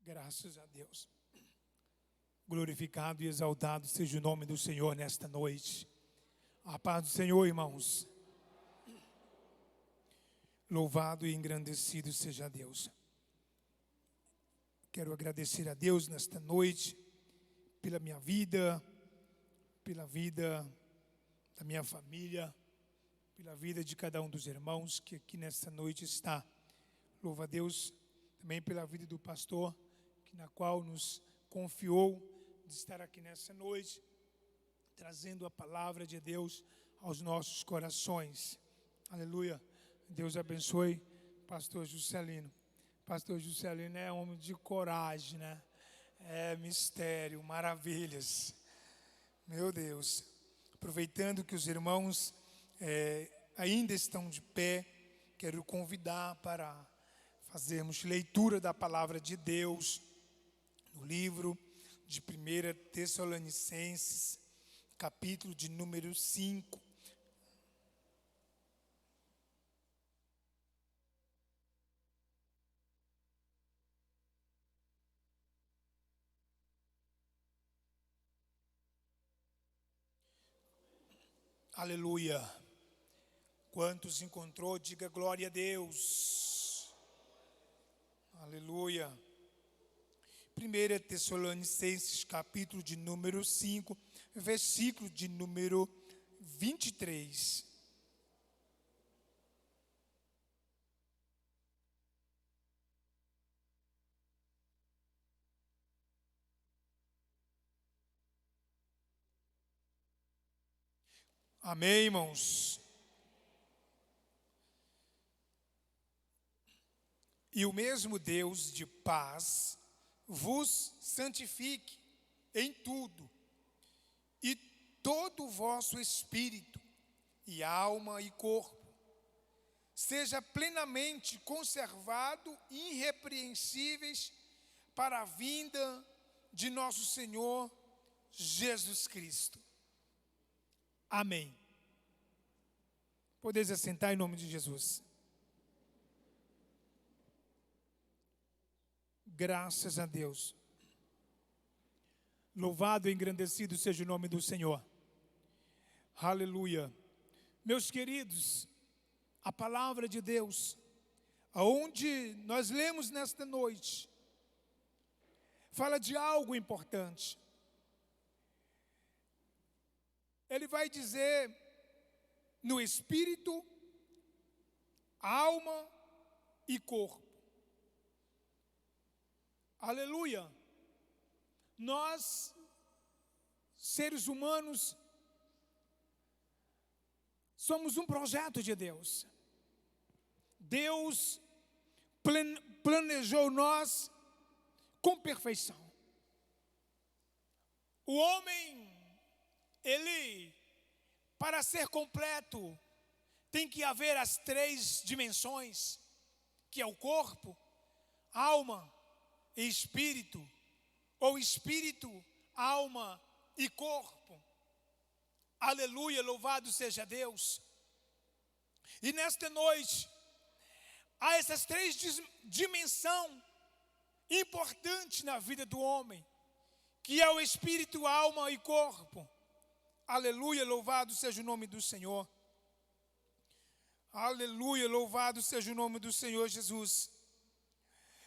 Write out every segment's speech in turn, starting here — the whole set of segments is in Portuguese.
Graças a Deus. Glorificado e exaltado seja o nome do Senhor nesta noite. A paz do Senhor, irmãos. Louvado e engrandecido seja Deus. Quero agradecer a Deus nesta noite pela minha vida, pela vida da minha família, pela vida de cada um dos irmãos que aqui nesta noite está. Louvo a Deus também pela vida do pastor, na qual nos confiou de estar aqui nessa noite, trazendo a palavra de Deus aos nossos corações. Aleluia. Deus abençoe pastor Juscelino. Pastor Juscelino é homem de coragem, né? É mistério, maravilhas. Meu Deus. Aproveitando que os irmãos ainda estão de pé, quero convidar para fazermos leitura da palavra de Deus no livro de 1 Tessalonicenses, capítulo de número 5. Aleluia. Quantos encontrou, diga glória a Deus. Aleluia. 1 Tessalonicenses, capítulo de número 5, versículo de número 23. Amém, irmãos? E o mesmo Deus de paz vos santifique em tudo, e todo o vosso espírito, e alma e corpo, seja plenamente conservado irrepreensíveis para a vinda de nosso Senhor Jesus Cristo. Amém. Podeis assentar em nome de Jesus. Graças a Deus. Louvado e engrandecido seja o nome do Senhor. Aleluia. Meus queridos, a palavra de Deus, aonde nós lemos nesta noite, fala de algo importante. Ele vai dizer no espírito, alma e corpo. Aleluia. Nós, seres humanos, somos um projeto de Deus. Deus planejou nós com perfeição. O homem, ele, para ser completo, tem que haver as 3 dimensões, que é o corpo, alma e espírito, ou espírito, alma e corpo. Aleluia, louvado seja Deus. E nesta noite, há essas 3 dimensões importantes na vida do homem, que é o espírito, alma e corpo. Aleluia, louvado seja o nome do Senhor. Aleluia, louvado seja o nome do Senhor Jesus.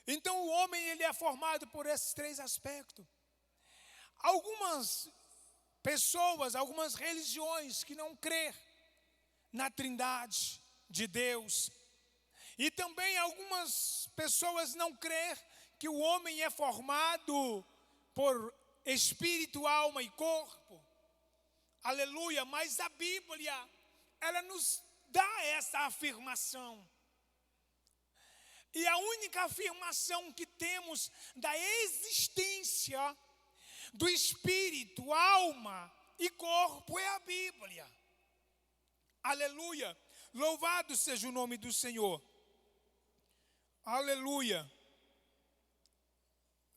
Então o homem, ele é formado por esses 3 aspectos. Algumas pessoas, algumas religiões que não crê na Trindade de Deus. E também algumas pessoas não crê que o homem é formado por espírito, alma e corpo. Aleluia, mas a Bíblia, ela nos dá essa afirmação. E a única afirmação que temos da existência do espírito, alma e corpo é a Bíblia. Aleluia, louvado seja o nome do Senhor. Aleluia,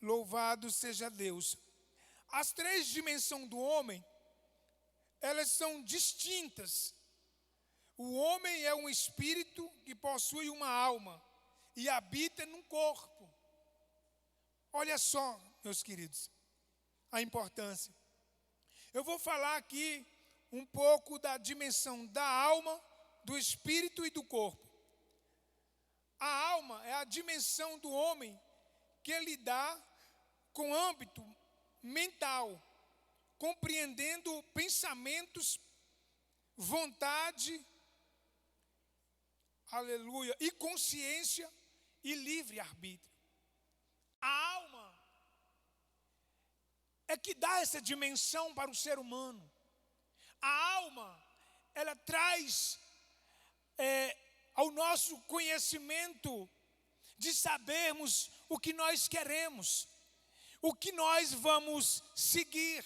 louvado seja Deus. As 3 dimensões do homem, elas são distintas. O homem é um espírito que possui uma alma e habita num corpo. Olha só, meus queridos, a importância. Eu vou falar aqui um pouco da dimensão da alma, do espírito e do corpo. A alma é a dimensão do homem que lida com âmbito mental, compreendendo pensamentos, vontade, aleluia, e consciência e livre-arbítrio. A alma é que dá essa dimensão para o ser humano. A alma, ela traz ao nosso conhecimento de sabermos o que nós queremos, o que nós vamos seguir,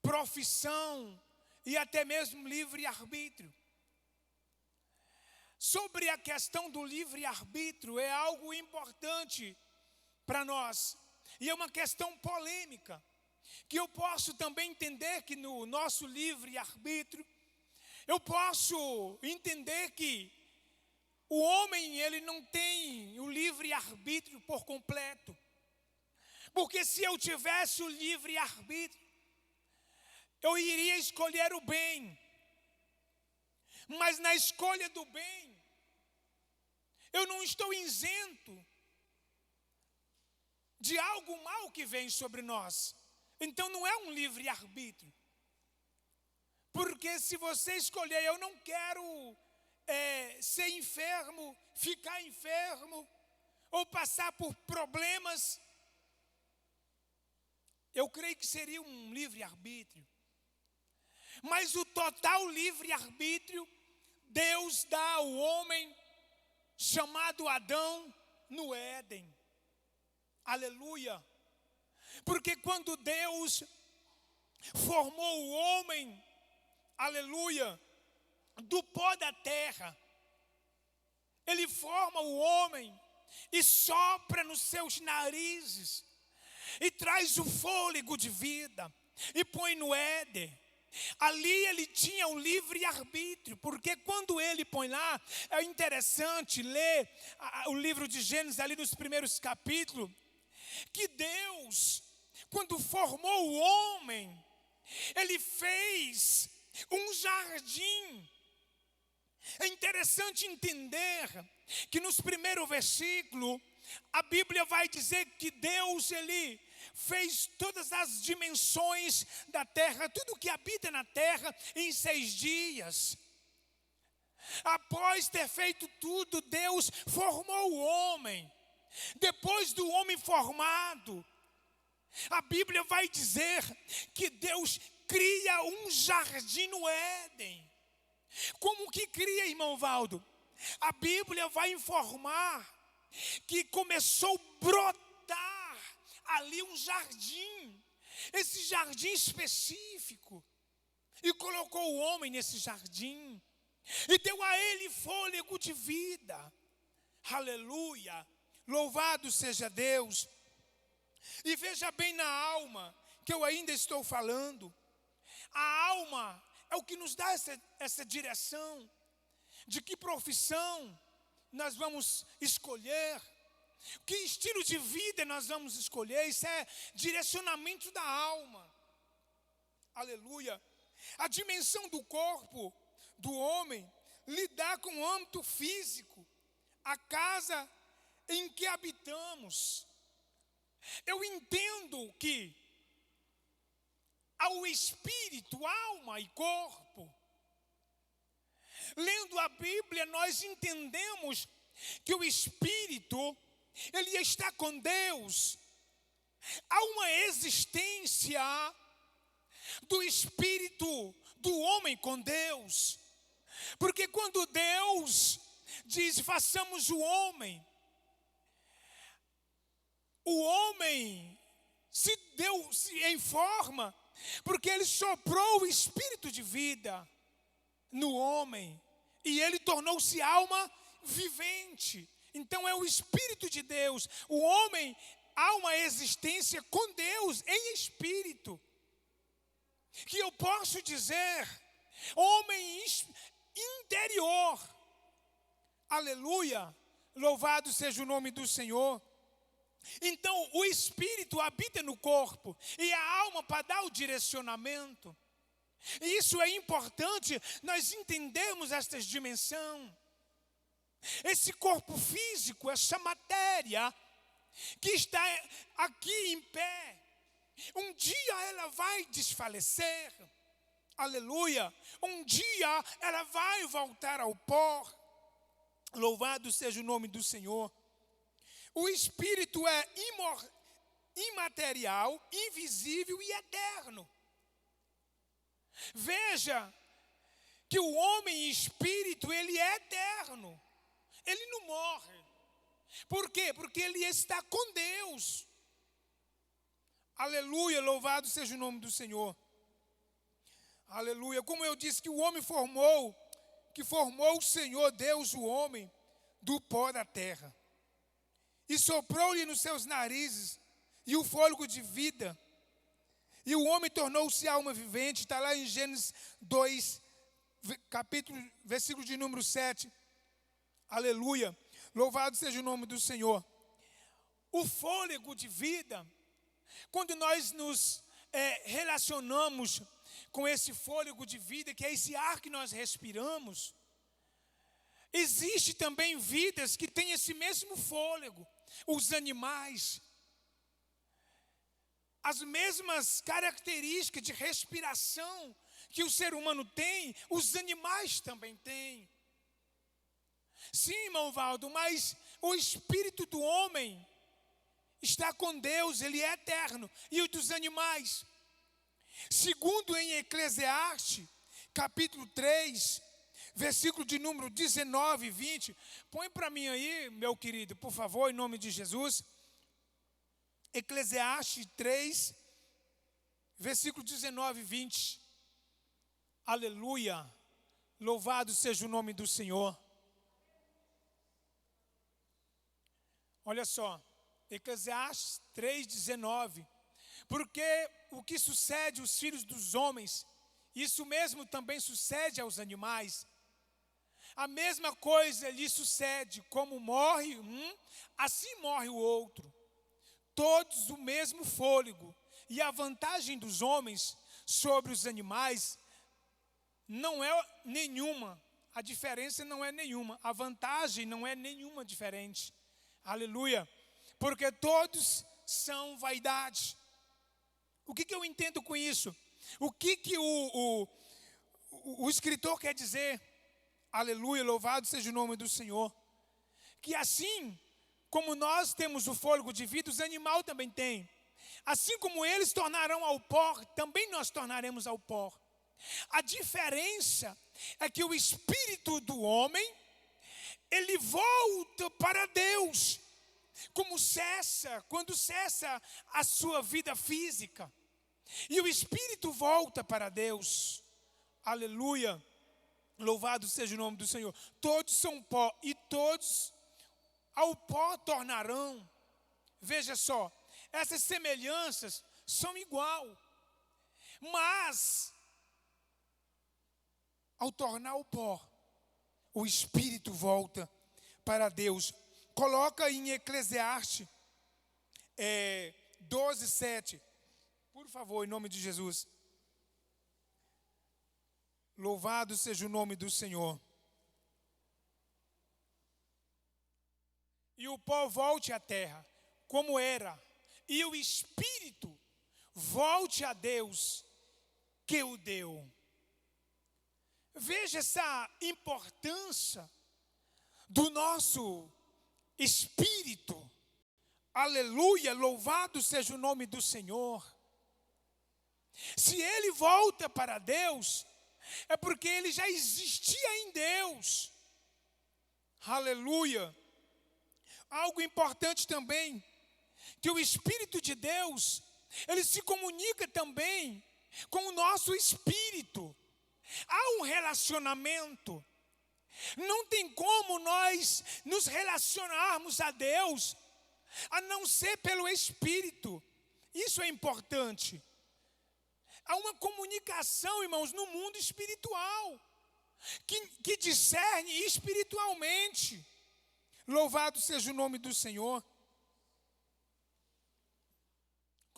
profissão e até mesmo livre-arbítrio. Sobre a questão do livre-arbítrio, é algo importante para nós, e é uma questão polêmica, que eu posso também entender que no nosso livre-arbítrio, eu posso entender que o homem, ele não tem o livre-arbítrio por completo. Porque se eu tivesse o livre-arbítrio, eu iria escolher o bem. Mas na escolha do bem, eu não estou isento de algo mal que vem sobre nós. Então não é um livre-arbítrio. Porque se você escolher, eu não quero ser enfermo, ficar enfermo, ou passar por problemas, eu creio que seria um livre-arbítrio. Mas o total livre-arbítrio, Deus dá ao homem chamado Adão no Éden. Aleluia. Porque quando Deus formou o homem, aleluia, do pó da terra, Ele forma o homem e sopra nos seus narizes e traz o fôlego de vida e põe no Éden. Ali ele tinha um livre-arbítrio, porque quando ele põe lá, é interessante ler o livro de Gênesis ali nos primeiros capítulos, que Deus, quando formou o homem, Ele fez um jardim. É interessante entender que nos primeiros versículos, a Bíblia vai dizer que Deus, Ele fez todas as dimensões da terra, tudo que habita na terra, em 6 dias. Após ter feito tudo, Deus formou o homem. Depois do homem formado, a Bíblia vai dizer que Deus cria um jardim no Éden. Como que cria, irmão Valdo? A Bíblia vai informar que começou a brotar ali um jardim, esse jardim específico, e colocou o homem nesse jardim, e deu a ele fôlego de vida. Aleluia, louvado seja Deus. E veja bem na alma, que eu ainda estou falando, a alma é o que nos dá essa direção, de que profissão nós vamos escolher, que estilo de vida nós vamos escolher. Isso é direcionamento da alma. Aleluia. A dimensão do corpo do homem lidar com o âmbito físico, a casa em que habitamos. Eu entendo que ao espírito, alma e corpo, lendo a Bíblia, nós entendemos que o espírito, ele está com Deus. Há uma existência do espírito do homem com Deus. Porque quando Deus diz, façamos o homem se deu em forma, porque ele soprou o espírito de vida no homem, e ele tornou-se alma vivente. Então é o Espírito de Deus. O homem há uma existência com Deus em espírito, que eu posso dizer, homem interior. Aleluia, louvado seja o nome do Senhor. Então, o espírito habita no corpo e a alma para dar o direcionamento. E isso é importante, nós entendemos esta dimensão. Esse corpo físico, essa matéria que está aqui em pé, um dia ela vai desfalecer. Aleluia. Um dia ela vai voltar ao pó. Louvado seja o nome do Senhor. O espírito é imaterial, invisível e eterno. Veja que o homem espírito, ele é eterno. Ele não morre. Por quê? Porque ele está com Deus. Aleluia, louvado seja o nome do Senhor. Aleluia. Como eu disse que o homem formou o Senhor Deus o homem do pó da terra. E soprou-lhe nos seus narizes e o fôlego de vida. E o homem tornou-se alma vivente. Está lá em Gênesis 2, versículo de número 7. Aleluia. Louvado seja o nome do Senhor. O fôlego de vida, quando nós nos relacionamos com esse fôlego de vida, que é esse ar que nós respiramos, existe também vidas que têm esse mesmo fôlego. Os animais, as mesmas características de respiração que o ser humano tem, os animais também têm. Sim, irmão Valdo, mas o espírito do homem está com Deus, ele é eterno. E o dos animais? Segundo em Eclesiastes, capítulo 3, versículo de número 19 e 20. Põe para mim aí, meu querido, por favor, em nome de Jesus. Eclesiastes 3, versículo 19 e 20. Aleluia. Louvado seja o nome do Senhor. Olha só, Eclesiastes 3,19. Porque o que sucede aos filhos dos homens, isso mesmo também sucede aos animais. A mesma coisa lhe sucede, como morre um, assim morre o outro. Todos o mesmo fôlego. E a vantagem dos homens sobre os animais não é nenhuma. A diferença não é nenhuma. A vantagem não é nenhuma diferente. Aleluia. Porque todos são vaidade. O que eu entendo com isso? O que o escritor quer dizer? Aleluia, louvado seja o nome do Senhor. Que assim como nós temos o fôlego de vida, os animais também têm. Assim como eles tornarão ao pó, também nós tornaremos ao pó. A diferença é que o espírito do homem, ele volta para Deus. Quando cessa a sua vida física. E o espírito volta para Deus. Aleluia. Louvado seja o nome do Senhor. Todos são pó e todos ao pó tornarão. Veja só, essas semelhanças são igual. Mas, ao tornar o pó, o espírito volta para Deus. Coloca em Eclesiastes 12:7. Por favor, em nome de Jesus. Louvado seja o nome do Senhor. E o pó volte à terra, como era. E o espírito volte a Deus, que o deu. Veja essa importância do nosso espírito. Aleluia, louvado seja o nome do Senhor. Se ele volta para Deus, é porque ele já existia em Deus. Aleluia. Algo importante também, que o Espírito de Deus, ele se comunica também com o nosso espírito. Há um relacionamento. Não tem como nós nos relacionarmos a Deus, a não ser pelo Espírito. Isso é importante. Há uma comunicação, irmãos, no mundo espiritual, que discerne espiritualmente. Louvado seja o nome do Senhor.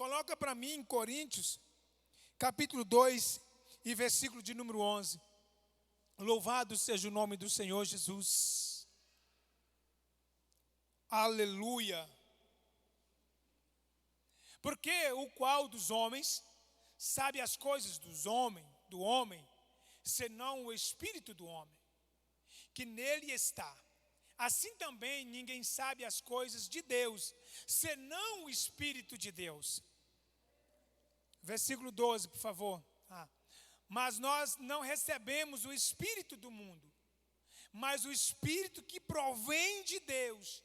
Coloca para mim em Coríntios, capítulo 2 e versículo de número 11. Louvado seja o nome do Senhor Jesus. Aleluia. Porque o qual dos homens sabe as coisas do homem, senão o espírito do homem, que nele está. Assim também ninguém sabe as coisas de Deus, senão o Espírito de Deus. Versículo 12, por favor. Mas nós não recebemos o Espírito do mundo, mas o Espírito que provém de Deus,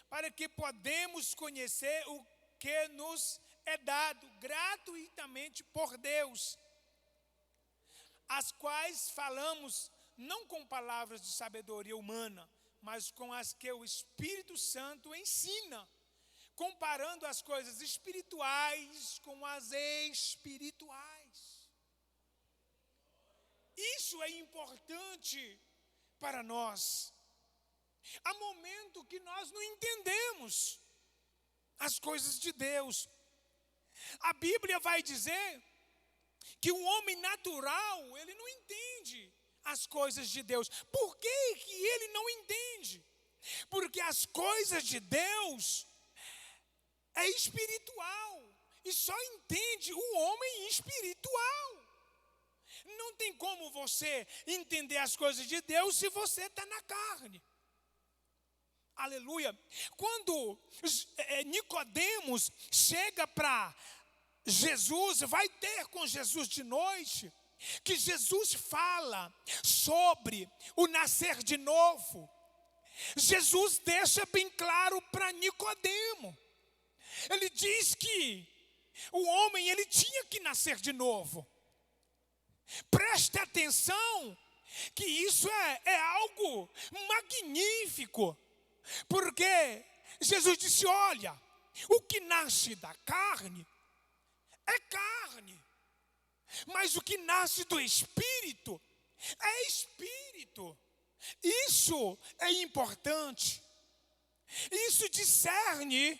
para que podemos conhecer o que nos é dado gratuitamente por Deus, as quais falamos não com palavras de sabedoria humana, mas com as que o Espírito Santo ensina, comparando as coisas espirituais com as espirituais. Isso é importante para nós. Há momento que nós não entendemos as coisas de Deus. A Bíblia vai dizer que o homem natural, ele não entende as coisas de Deus. Por que que ele não entende? Porque as coisas de Deus é espiritual, e só entende o homem espiritual. Não tem como você entender as coisas de Deus se você está na carne. Aleluia. Quando Nicodemos chega para Jesus, vai ter com Jesus de noite, que Jesus fala sobre o nascer de novo. Jesus deixa bem claro para Nicodemo. Ele diz que o homem, ele tinha que nascer de novo. Preste atenção, que isso é algo magnífico. Porque Jesus disse, olha, o que nasce da carne é carne, mas o que nasce do Espírito é Espírito. Isso é importante. Isso discerne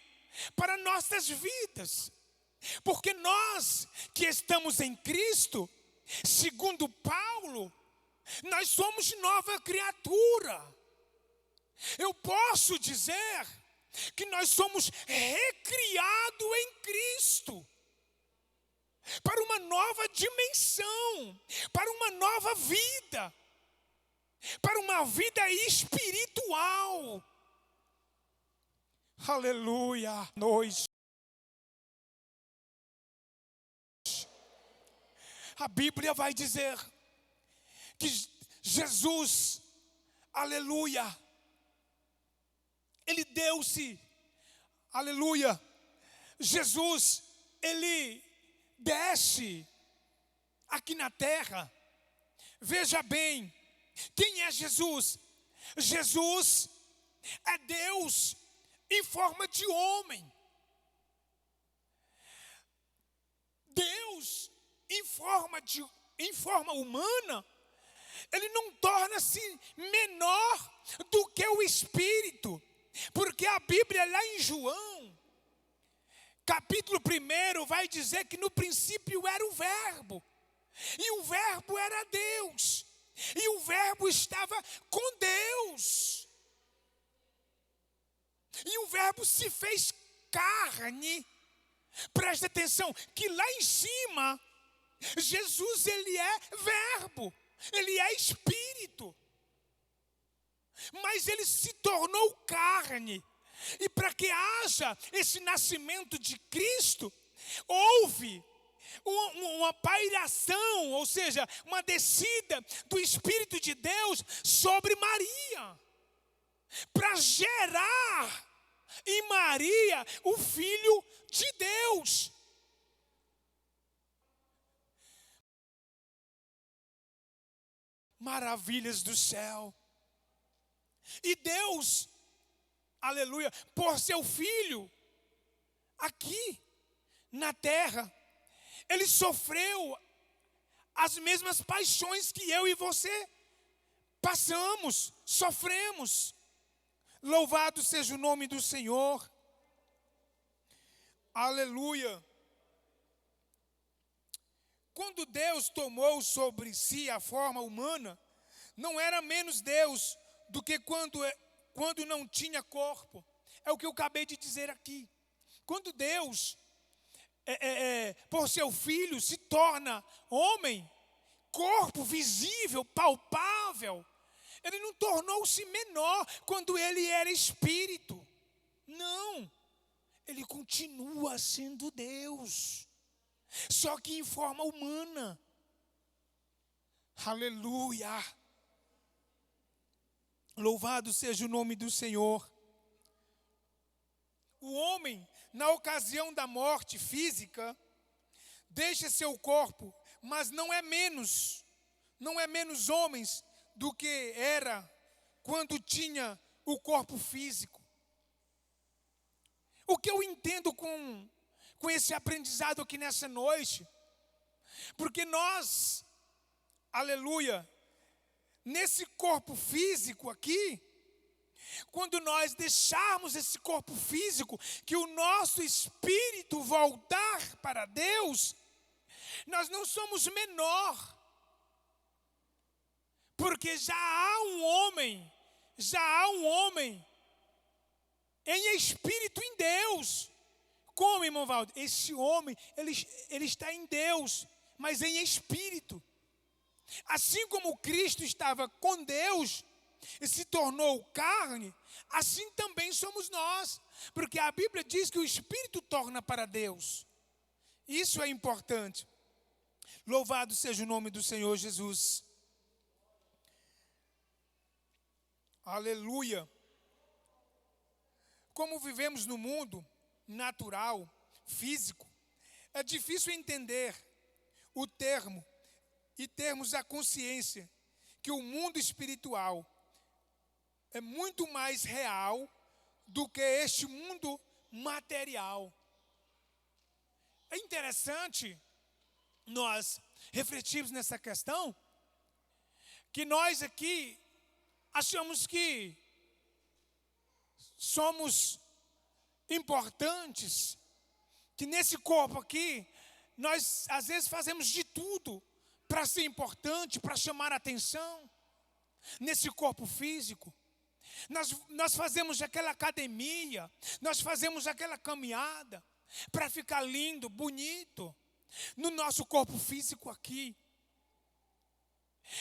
para nossas vidas. Porque nós que estamos em Cristo, segundo Paulo, nós somos nova criatura. Eu posso dizer que nós somos recriados em Cristo, para uma nova dimensão, para uma nova vida, para uma vida espiritual. Aleluia. Noite. A Bíblia vai dizer que Jesus, aleluia, ele deu-se, aleluia, Jesus, ele desce aqui na terra. Veja bem, quem é Jesus? Jesus é Deus em forma de homem. Deus em forma humana, ele não torna-se menor do que o Espírito. Porque a Bíblia lá em João, capítulo 1, vai dizer que no princípio era o Verbo, e o Verbo era Deus, e o Verbo estava com Deus, e o Verbo se fez carne. Presta atenção, que lá em cima, Jesus, ele é Verbo, ele é Espírito, mas ele se tornou carne. E para que haja esse nascimento de Cristo, houve uma pairação, ou seja, uma descida do Espírito de Deus sobre Maria, para gerar em Maria o Filho de Deus. Maravilhas do céu. E Deus, aleluia, por seu Filho, aqui na terra, ele sofreu as mesmas paixões que eu e você passamos, sofremos. Louvado seja o nome do Senhor. Aleluia. quando Deus tomou sobre si a forma humana, não era menos Deus do que quando não tinha corpo. É o que eu acabei de dizer aqui. Quando Deus, por seu Filho, se torna homem, corpo visível, palpável, Ele não tornou-se menor quando Ele era Espírito. Não, Ele continua sendo Deus, só que em forma humana. Aleluia! Louvado seja o nome do Senhor. O homem, na ocasião da morte física, deixa seu corpo, mas não é menos homens do que era quando tinha o corpo físico. O que eu entendo com esse aprendizado aqui nessa noite, porque nós, aleluia, nesse corpo físico aqui, quando nós deixarmos esse corpo físico, que o nosso espírito voltar para Deus, nós não somos menor, porque já há um homem em espírito em Deus. Como, irmão Valdo? Esse homem, ele está em Deus, mas em espírito. Assim como Cristo estava com Deus e se tornou carne, assim também somos nós. Porque a Bíblia diz que o Espírito torna para Deus. Isso é importante. Louvado seja o nome do Senhor Jesus. Aleluia. Como vivemos no mundo natural, físico, é difícil entender o termo e termos a consciência que o mundo espiritual é muito mais real do que este mundo material. É interessante nós refletirmos nessa questão, que nós aqui achamos que somos importantes, que nesse corpo aqui, nós às vezes fazemos de tudo para ser importante, para chamar a atenção, nesse corpo físico. Nós fazemos aquela academia, nós fazemos aquela caminhada para ficar lindo, bonito, no nosso corpo físico aqui.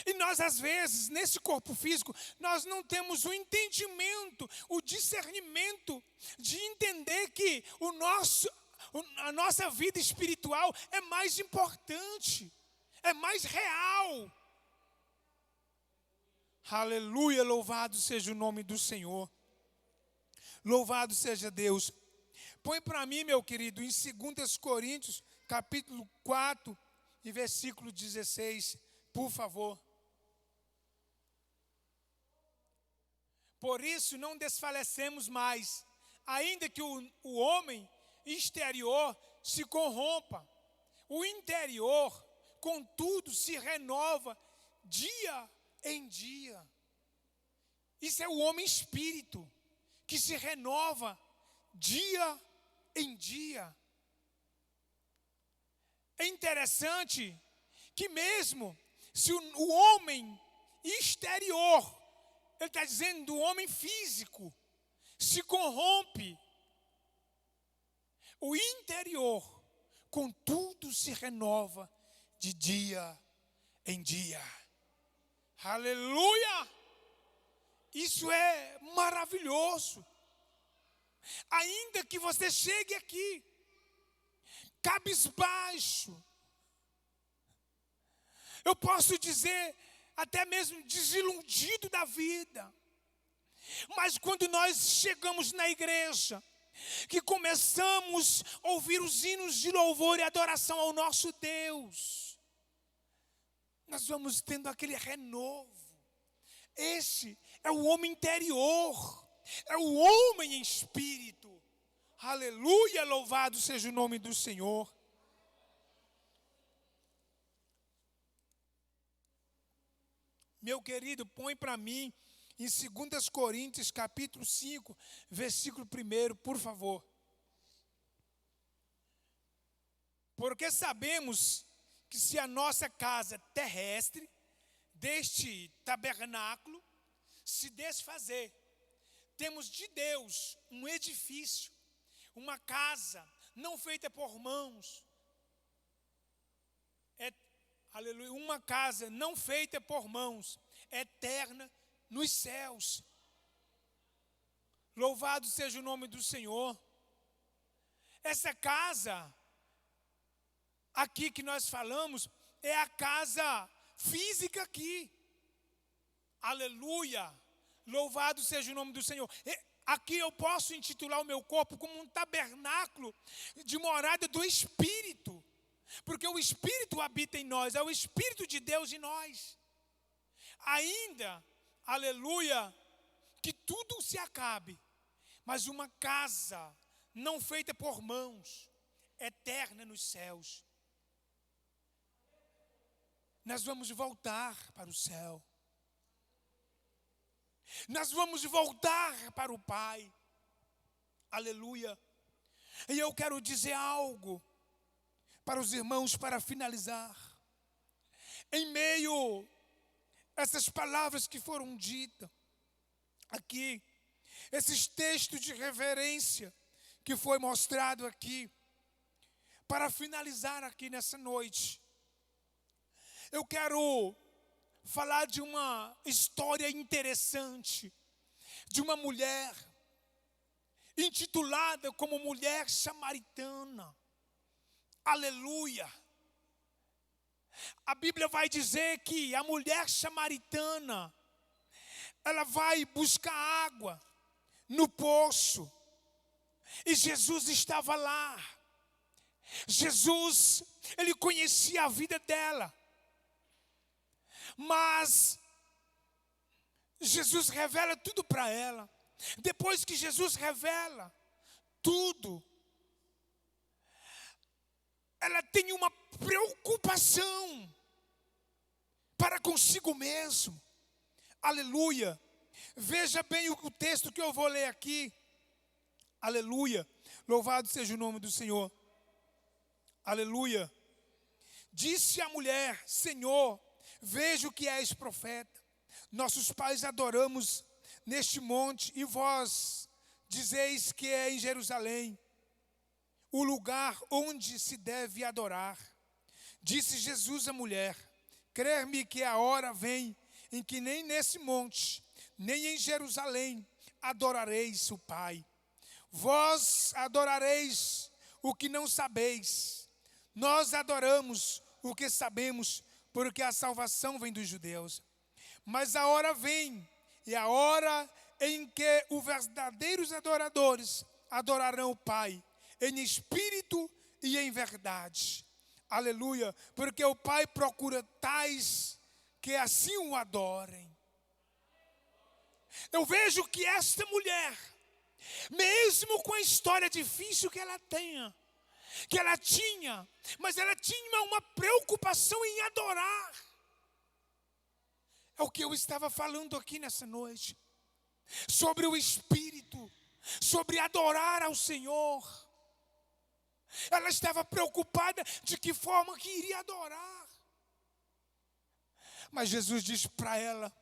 E nós, às vezes, nesse corpo físico, nós não temos o entendimento, o discernimento de entender que a nossa vida espiritual é mais importante, é mais real. Aleluia, louvado seja o nome do Senhor. Louvado seja Deus. Põe para mim, meu querido, em 2 Coríntios, capítulo 4, e versículo 16, por favor. Por isso não desfalecemos mais, ainda que o homem exterior se corrompa. O interior, contudo, se renova dia em dia. Isso é o homem espírito, que se renova dia em dia. É interessante que mesmo se o homem exterior, ele está dizendo do homem físico, se corrompe, o interior, contudo, se renova de dia em dia. Aleluia! Isso é maravilhoso. Ainda que você chegue aqui, cabisbaixo, eu posso dizer, até mesmo desiludido da vida. Mas quando nós chegamos na igreja, que começamos a ouvir os hinos de louvor e adoração ao nosso Deus, nós vamos tendo aquele renovo. Esse é o homem interior, é o homem em espírito. Aleluia, louvado seja o nome do Senhor. Meu querido, põe para mim em 2 Coríntios, capítulo 5, versículo 1, por favor. Porque sabemos que se a nossa casa terrestre, deste tabernáculo, se desfazer, temos de Deus um edifício, uma casa não feita por mãos, aleluia, uma casa não feita por mãos, eterna nos céus. Louvado seja o nome do Senhor. Essa casa aqui que nós falamos é a casa física aqui. Aleluia. Louvado seja o nome do Senhor. Aqui eu posso intitular o meu corpo como um tabernáculo de morada do Espírito. Porque o Espírito habita em nós, é o Espírito de Deus em nós. Ainda, aleluia, que tudo se acabe, mas uma casa não feita por mãos, eterna nos céus. Nós vamos voltar para o céu. Nós vamos voltar para o Pai. Aleluia. E eu quero dizer algo para os irmãos para finalizar. Em meio a essas palavras que foram ditas aqui, esses textos de reverência que foi mostrado aqui, para finalizar aqui nessa noite, eu quero falar de uma história interessante, de uma mulher, intitulada como Mulher Samaritana. Aleluia! A Bíblia vai dizer que a mulher samaritana, ela vai buscar água no poço, e Jesus estava lá. Jesus, ele conhecia a vida dela, mas Jesus revela tudo para ela. Depois que Jesus revela tudo, ela tem uma preocupação para consigo mesmo. Aleluia. Veja bem o texto que eu vou ler aqui. Aleluia. Louvado seja o nome do Senhor. Aleluia. Disse a mulher: Senhor, vejo que és profeta. Nossos pais adoramos neste monte, e vós dizeis que é em Jerusalém o lugar onde se deve adorar. Disse Jesus à mulher: crer-me que a hora vem em que nem nesse monte, nem em Jerusalém adorareis o Pai. Vós adorareis o que não sabeis. Nós adoramos o que sabemos, porque a salvação vem dos judeus. Mas a hora vem, e a hora em que os verdadeiros adoradores adorarão o Pai, em espírito e em verdade. Aleluia. Porque o Pai procura tais que assim o adorem. Eu vejo que esta mulher, mesmo com a história difícil que ela tinha, mas ela tinha uma preocupação em adorar. É o que eu estava falando aqui nessa noite, sobre o Espírito, sobre adorar ao Senhor. Ela estava preocupada de que forma que iria adorar. Mas Jesus disse para ela: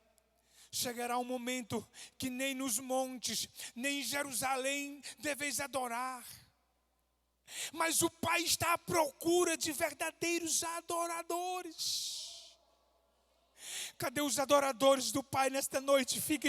chegará um momento que nem nos montes, nem em Jerusalém deveis adorar. Mas o Pai está à procura de verdadeiros adoradores. Cadê os adoradores do Pai nesta noite? Fique